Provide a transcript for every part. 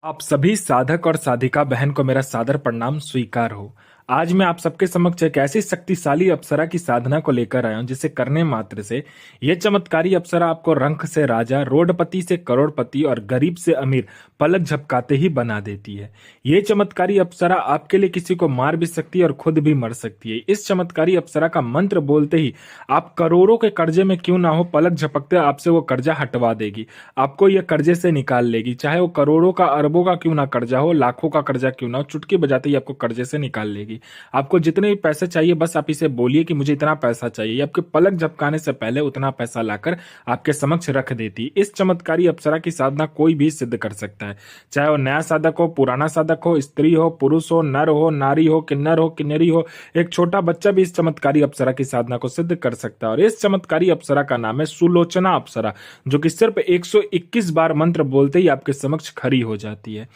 आप सभी साधक और साधिका बहन को मेरा सादर प्रणाम स्वीकार हो। आज मैं आप सबके समक्ष एक ऐसी शक्तिशाली अप्सरा की साधना को लेकर आया हूं जिसे करने मात्र से यह चमत्कारी अप्सरा आपको रंक से राजा, रोडपति से करोड़पति और गरीब से अमीर पलक झपकाते ही बना देती है। ये चमत्कारी अप्सरा आपके लिए किसी को मार भी सकती है और खुद भी मर सकती है। इस चमत्कारी अप्सरा का मंत्र बोलते ही आप करोड़ों के कर्जे में क्यों ना हो, पलक झपकते आपसे वो कर्जा हटवा देगी, आपको ये कर्जे से निकाल लेगी। चाहे वो करोड़ों का, अरबों का क्यों ना कर्जा हो, लाखों का कर्जा क्यों ना हो, चुटकी बजाते ही आपको कर्जे से निकाल लेगी। आपको जितने भी पैसे चाहिए बस आप इसे बोलिए कि मुझे इतना पैसा चाहिए, ये आपके पलक झपकाने से पहले उतना पैसा लाकर आपके समक्ष रख देती। इस चमत्कारी अप्सरा की साधना कोई भी सिद्ध कर सकता है, चाहे वो नया साधक हो, पुराना साधक हो, स्त्री हो, पुरुष हो, नर हो, नारी हो, किन्नर हो, किन्नरी हो, एक छोटा बच्चा भी इस चमत्कारी अप्सरा की साधना को सिद्ध कर सकता है। और इस चमत्कारी अप्सरा का नाम है सुलोचना अप्सरा, जो कि सिर्फ 121 बार मंत्र बोलते ही आपके समक्ष खड़ी हो जाती है।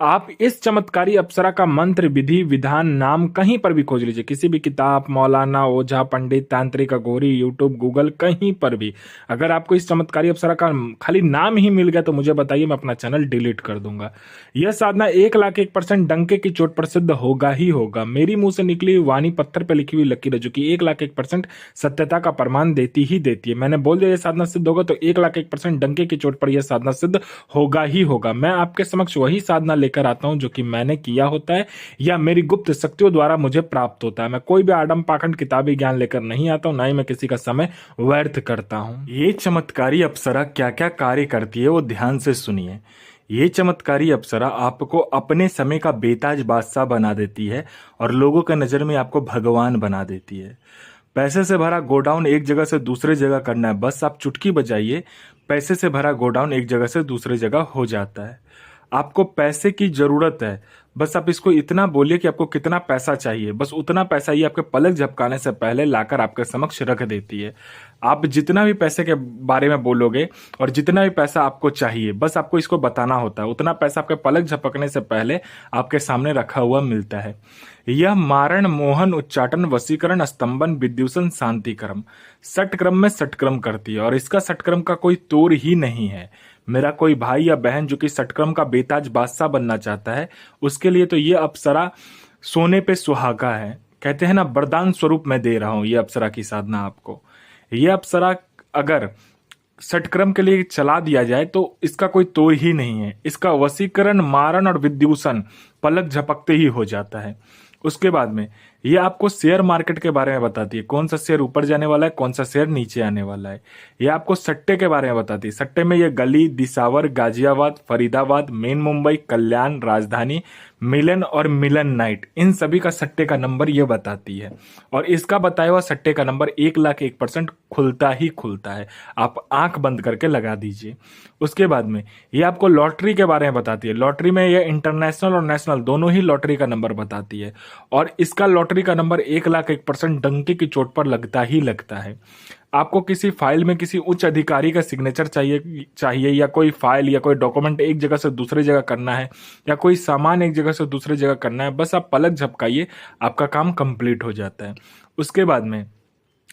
आप इस चमत्कारी अप्सरा का मंत्र, विधि, विधान, नाम कहीं पर भी खोज लीजिए, किसी भी किताब, मौलाना, ओझा, पंडित, तांत्रिक, अघोरी, यूट्यूब, गूगल, कहीं पर भी। अगर आपको इस चमत्कारी अप्सरा का खाली नाम ही मिल गया तो मुझे बताइए, मैं अपना चैनल डिलीट कर दूंगा। यह साधना 1,01% डंके की चोट पर सिद्ध होगा ही होगा। मेरी मुंह से निकली हुई वाणी पत्थर पर लिखी हुई लकीर है, जो कि 1,01% सत्यता का प्रमाण देती ही देती है। मैंने बोल दिया यह साधना सिद्ध होगा, तो 1,01% डंके की चोट पर यह साधना सिद्ध होगा ही होगा। मैं आपके समक्ष वही साधना लेकर आता हूं जो कि मैंने किया होता है या मेरी गुप्त शक्तियों द्वारा मुझे प्राप्त होता है। मैं कोई भी आडम पाखंड किताबी ज्ञान लेकर नहीं आता हूं, ना ही मैं किसी का समय व्यर्थ करता हूं। ये चमत्कारी अप्सरा क्या क्या कार्य करती है वो ध्यान से सुनिए। ये चमत्कारी अप्सरा आपको अपने समय का बेताज बादशाह बना देती है और लोगों के नजर में आपको भगवान बना देती है। पैसे से भरा गोडाउन एक जगह से दूसरे जगह करना है, बस आप चुटकी बजाइए, पैसे से भरा गोडाउन एक जगह से दूसरे जगह हो जाता है। आपको पैसे की जरूरत है, बस आप इसको इतना बोलिए कि आपको कितना पैसा चाहिए, बस उतना पैसा ये आपके पलक झपकाने से पहले लाकर आपके समक्ष रख देती है। आप जितना भी पैसे के बारे में बोलोगे और जितना भी पैसा आपको चाहिए, बस आपको इसको बताना होता है, उतना पैसा आपके पलक झपकने से पहले आपके सामने रखा हुआ मिलता है। यह मारण, मोहन, उच्चाटन, वशीकरण, स्तंभन, विद्युषण, शांतिक्रम, षटक्रम में षटक्रम करती है और इसका षटक्रम का कोई तोड़ ही नहीं है। मेरा कोई भाई या बहन जो कि षटक्रम का बेताज बादशाह बनना चाहता है, उसके लिए तो ये अप्सरा सोने पे सुहागा है। कहते हैं ना, वरदान स्वरूप मैं दे रहा हूं ये अप्सरा की साधना आपको। ये अप्सरा अगर षटक्रम के लिए चला दिया जाए तो इसका कोई तोड़ ही नहीं है। इसका वशीकरण, मारण और विद्युषण पलक झपकते ही हो जाता है। उसके बाद में ये आपको शेयर मार्केट के बारे में बताती है, कौन सा शेयर ऊपर जाने वाला है, कौन सा शेयर नीचे आने वाला है। ये आपको सट्टे के बारे में बताती है, सट्टे में ये गली, दिसावर, गाजियाबाद, फरीदाबाद, मेन मुंबई, कल्याण, राजधानी, मिलन और मिलन नाइट, इन सभी का सट्टे का नंबर ये बताती है। और इसका बताया हुआ सट्टे का नंबर 1,01% खुलता ही खुलता है, आप आंख बंद करके लगा दीजिए। उसके बाद में ये आपको लॉटरी के बारे में बताती है, लॉटरी में ये इंटरनेशनल और नेशनल दोनों ही लॉटरी का नंबर बताती है। और इसका लॉटरी का नंबर 1,01% डंके की चोट पर लगता ही लगता है। आपको किसी फाइल में किसी उच्च अधिकारी का सिग्नेचर चाहिए या कोई फाइल या कोई डॉक्यूमेंट एक जगह से दूसरी जगह करना है या कोई सामान एक जगह से दूसरी जगह करना है, बस आप पलक झपकाइए, आपका काम कंप्लीट हो जाता है। उसके बाद में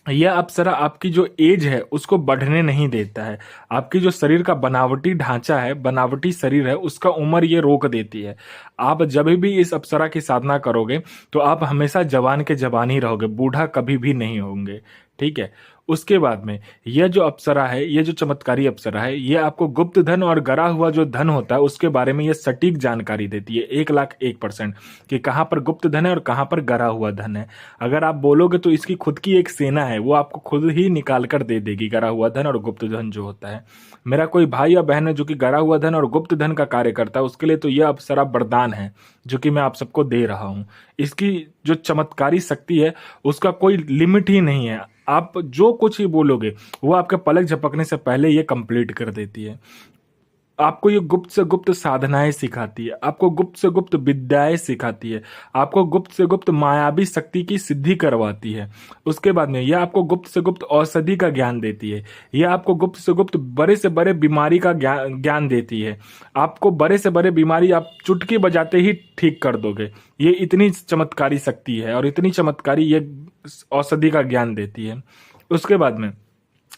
यह अप्सरा आपकी जो एज है उसको बढ़ने नहीं देता है। आपकी जो शरीर का बनावटी ढांचा है, बनावटी शरीर है, उसका उम्र ये रोक देती है। आप जब भी इस अप्सरा की साधना करोगे तो आप हमेशा जवान के जवान ही रहोगे, बूढ़ा कभी भी नहीं होंगे। ठीक है। उसके बाद में यह जो अप्सरा है, ये जो चमत्कारी अप्सरा है, ये आपको गुप्त धन और गरा हुआ जो धन होता है उसके बारे में ये सटीक जानकारी देती है 1,01% कि कहाँ पर गुप्त धन है और कहाँ पर गरा हुआ धन है। अगर आप बोलोगे तो इसकी खुद की एक सेना है, वो आपको खुद ही निकाल कर दे देगी गरा हुआ धन और गुप्त धन जो होता है। मेरा कोई भाई या बहन है जो कि गरा हुआ धन और गुप्त धन का कार्य करता है, उसके लिए तो यह अप्सरा वरदान है जो कि मैं आप सबको दे रहा हूँ। इसकी जो चमत्कारी शक्ति है उसका कोई लिमिट ही नहीं है। आप जो कुछ ही बोलोगे वो आपके पलक झपकने से पहले ये कंप्लीट कर देती है। आपको ये गुप्त से गुप्त साधनाएं सिखाती है, आपको गुप्त से गुप्त विद्याएं सिखाती है, आपको गुप्त से गुप्त मायावी शक्ति की सिद्धि करवाती है। उसके बाद में यह आपको गुप्त से गुप्त औषधि का ज्ञान देती है, यह आपको गुप्त से गुप्त बड़े से बड़े बीमारी का ज्ञान देती है। आपको बड़े से बड़े बीमारी आप चुटकी बजाते ही ठीक कर दोगे। ये इतनी चमत्कारी शक्ति है और इतनी चमत्कारी ये औषधि का ज्ञान देती है। उसके बाद में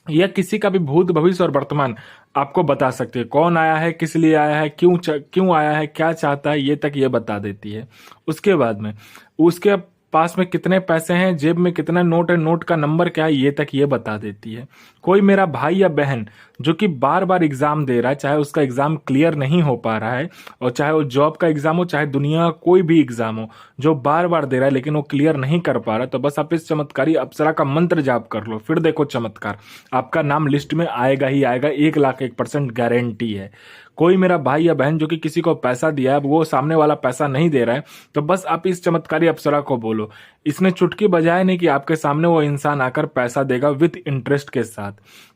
यह किसी का भी भूत भविष्य और वर्तमान आपको बता सकती है। कौन आया है, किस लिए आया है, क्यों आया है, क्या चाहता है, ये तक ये बता देती है। उसके बाद में उसके पास में कितने पैसे हैं, जेब में कितना नोट है, नोट का नंबर क्या है, ये तक ये बता देती है। कोई मेरा भाई या बहन जो कि बार बार एग्जाम दे रहा है, चाहे उसका एग्जाम क्लियर नहीं हो पा रहा है, और चाहे वो जॉब का एग्जाम हो, चाहे दुनिया का कोई भी एग्जाम हो, जो बार बार दे रहा है लेकिन वो क्लियर नहीं कर पा रहा, तो बस आप इस चमत्कारी अप्सरा का मंत्र जाप कर लो, फिर देखो चमत्कार, आपका नाम लिस्ट में आएगा ही आएगा। 1,01,000% गारंटी है। कोई मेरा भाई या बहन जो कि किसी को पैसा दिया है, वो सामने वाला पैसा नहीं दे रहा है, तो बस आप इस चमत्कारी अप्सरा को बोलो। इसने चुटकी बजाए नहीं कि आपके सामने वो इंसान आकर पैसा देगा विद इंटरेस्ट के साथ।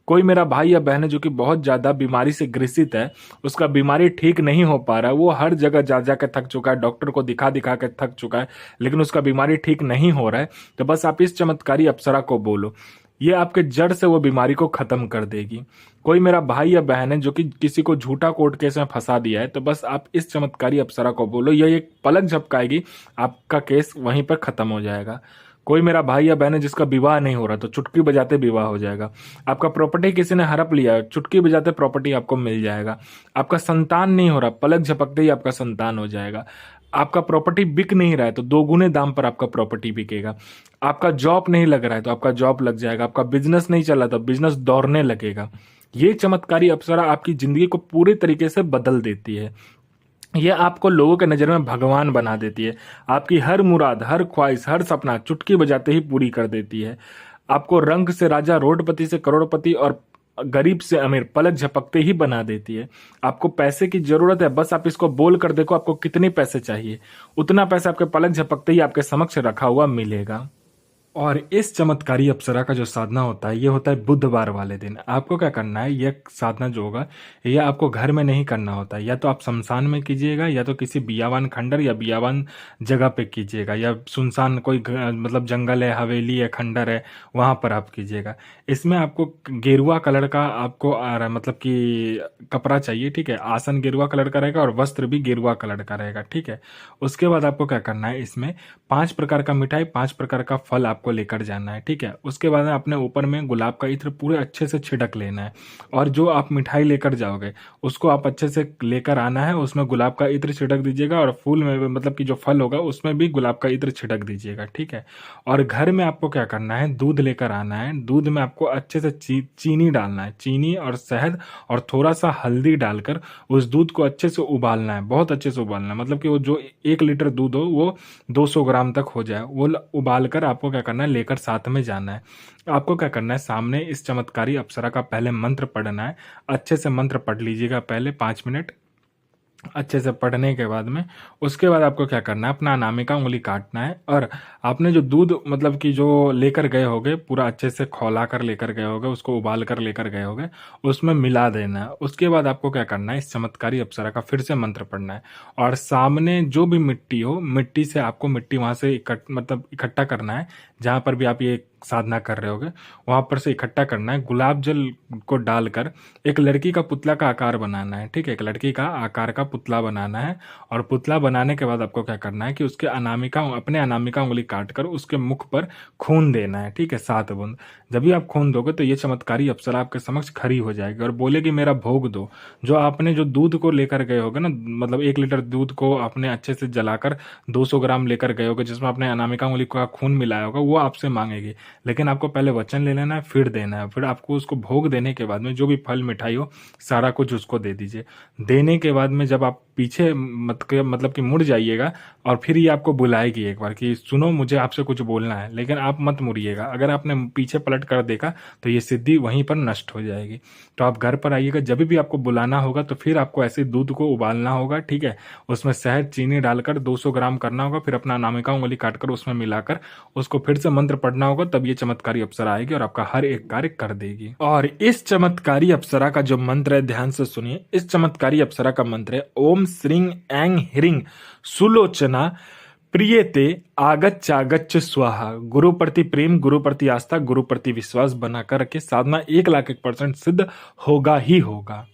कोई मेरा भाई या बहन है जो कि बहुत ज्यादा बीमारी से ग्रसित है, उसका बीमारी ठीक नहीं हो पा रहा है, वो हर जगह जा जा के थक चुका है, डॉक्टर को दिखा दिखा के थक चुका है, लेकिन उसका बीमारी ठीक नहीं हो रहा है, तो बस आप इस चमत्कारी अप्सरा को बोलो, ये आपके जड़ से वो बीमारी को खत्म कर देगी। कोई मेरा भाई या बहन है जो कि किसी को झूठा कोर्ट केस में फंसा दिया है, तो बस आप इस चमत्कारी अप्सरा को बोलो, यह एक पलक झपकाएगी, आपका केस वहीं पर खत्म हो जाएगा। कोई मेरा भाई या बहन है जिसका विवाह नहीं हो रहा, तो चुटकी बजाते विवाह हो जाएगा। आपका प्रॉपर्टी किसी ने हड़प लिया, चुटकी बजाते प्रॉपर्टी आपको मिल जाएगा। आपका संतान नहीं हो रहा, पलक झपकते ही आपका संतान हो जाएगा। आपका प्रॉपर्टी बिक नहीं रहा है, तो 2 गुने दाम पर आपका प्रॉपर्टी बिकेगा। आपका जॉब नहीं लग रहा है, तो आपका जॉब लग जाएगा। आपका बिजनेस नहीं चल रहा, तो बिजनेस दौड़ने लगेगा। ये चमत्कारी अप्सरा आपकी जिंदगी को पूरी तरीके से बदल देती है। ये आपको लोगों के नजर में भगवान बना देती है। आपकी हर मुराद, हर ख्वाहिश, हर सपना चुटकी बजाते ही पूरी कर देती है। आपको रंग से राजा, रोडपति से करोड़पति और गरीब से अमीर पलक झपकते ही बना देती है। आपको पैसे की जरूरत है, बस आप इसको बोल कर देखो आपको कितने पैसे चाहिए, उतना पैसा आपके पलक झपकते ही आपके समक्ष रखा हुआ मिलेगा। और इस चमत्कारी अप्सरा का जो साधना होता है, ये होता है बुधवार वाले दिन। आपको क्या करना है, ये साधना जो होगा ये आपको घर में नहीं करना होता है, या तो आप शमशान में कीजिएगा, या तो किसी बियावान खंडर या बियावान जगह पे कीजिएगा, या सुनसान कोई मतलब जंगल है, हवेली है, खंडर है, वहां पर आप कीजिएगा। इसमें आपको गेरुआ कलर का आपको मतलब कि कपड़ा चाहिए, ठीक है। आसन गेरुआ कलर का रहेगा और वस्त्र भी गेरुआ कलर का रहेगा, ठीक है। उसके बाद आपको क्या करना है, इसमें 5 प्रकार का मिठाई, 5 प्रकार का फल आपको लेकर जाना है, ठीक है। उसके बाद अपने ऊपर में गुलाब का इत्र पूरे अच्छे से छिड़क लेना है, और जो आप मिठाई लेकर जाओगे उसको आप अच्छे से लेकर आना है, उसमें गुलाब का इत्र छिड़क दीजिएगा, और फूल में मतलब कि जो फल होगा उसमें भी गुलाब का इत्र छिड़क दीजिएगा, ठीक है। और घर में आपको क्या करना है, दूध लेकर आना है। दूध में आपको अच्छे से चीनी डालना है, चीनी और शहद और थोड़ा सा हल्दी डालकर उस दूध को अच्छे से उबालना है, बहुत अच्छे से उबालना है, मतलब कि वो जो 1 लीटर दूध हो वो 200 ग्राम तक हो जाए, वो उबाल कर आपको क्या करना है, लेकर साथ में जाना है। आपको क्या करना है, सामने इस चमत्कारी अप्सरा का पहले मंत्र पढ़ना है। अच्छे से मंत्र पढ़ लीजिएगा पहले 5 मिनट अच्छे से पढ़ने के बाद में। उसके बाद आपको क्या करना है, अपना अनामिका उंगली काटना है, और आपने जो दूध मतलब कि जो लेकर गए होगे, पूरा अच्छे से खौला कर लेकर गए होगे, उसको उबाल कर लेकर गए होगे, उसमें मिला देना है। उसके बाद आपको क्या करना है, इस चमत्कारी अप्सरा का फिर से मंत्र पढ़ना है, और सामने जो भी मिट्टी हो, मिट्टी से आपको मिट्टी वहां से मतलब इकट्ठा करना है, जहां पर भी आप ये साधना कर रहे होगे वहां पर से इकट्ठा करना है। गुलाब जल को डालकर एक लड़की का पुतला का आकार बनाना है, ठीक है। एक लड़की का आकार का पुतला बनाना है, और पुतला बनाने के बाद आपको क्या करना है कि उसके अपने अनामिका उंगली काट कर उसके मुख पर खून देना है, ठीक है, 7 बूंद। जब भी आप खून दोगे तो ये चमत्कारी अप्सरा आपके समक्ष खड़ी हो जाएगी और बोलेगी मेरा भोग दो। जो आपने जो दूध को लेकर गए होगे ना, मतलब 1 लीटर दूध को आपने अच्छे से जलाकर 200 ग्राम लेकर गए होगे, जिसमें आपने अनामिका उंगली का खून मिलाया होगा, वो आपसे मांगेगी। लेकिन आपको पहले वचन ले लेना है, फिर देना है। फिर आपको उसको भोग देने के बाद में जो भी फल मिठाई हो सारा कुछ उसको दे दीजिए। देने के बाद में जब आप पीछे मतलब कि मुड़ जाइएगा, और फिर ये आपको बुलाएगी एक बार कि सुनो मुझे आपसे कुछ बोलना है, लेकिन आप मत मुड़िएगा। अगर आपने पीछे पलट कर देखा तो ये सिद्धि वहीं पर नष्ट हो जाएगी। तो आप घर पर आइएगा, जब भी आपको बुलाना होगा तो फिर आपको ऐसे दूध को उबालना होगा, ठीक है। उसमें शहद चीनी डालकर 200 ग्राम करना होगा, फिर अपना अनामिका उंगली काटकर उसमें मिलाकर उसको फिर से मंत्र पढ़ना होगा, तब ये चमत्कारी अप्सरा आएगी और आपका हर एक कार्य कर देगी। और इस चमत्कारी अप्सरा का जो मंत्र है ध्यान से सुनिए। इस चमत्कारी अप्सरा का मंत्र है ओम श्रीं ऐं ह्रीं सुलोचना प्रियते आगच्च स्वाहा। गुरु प्रति प्रेम, गुरु प्रति आस्था, गुरु प्रति विश्वास बनाकर रखे। साधना 1,01,000% सिद्ध होगा ही होगा।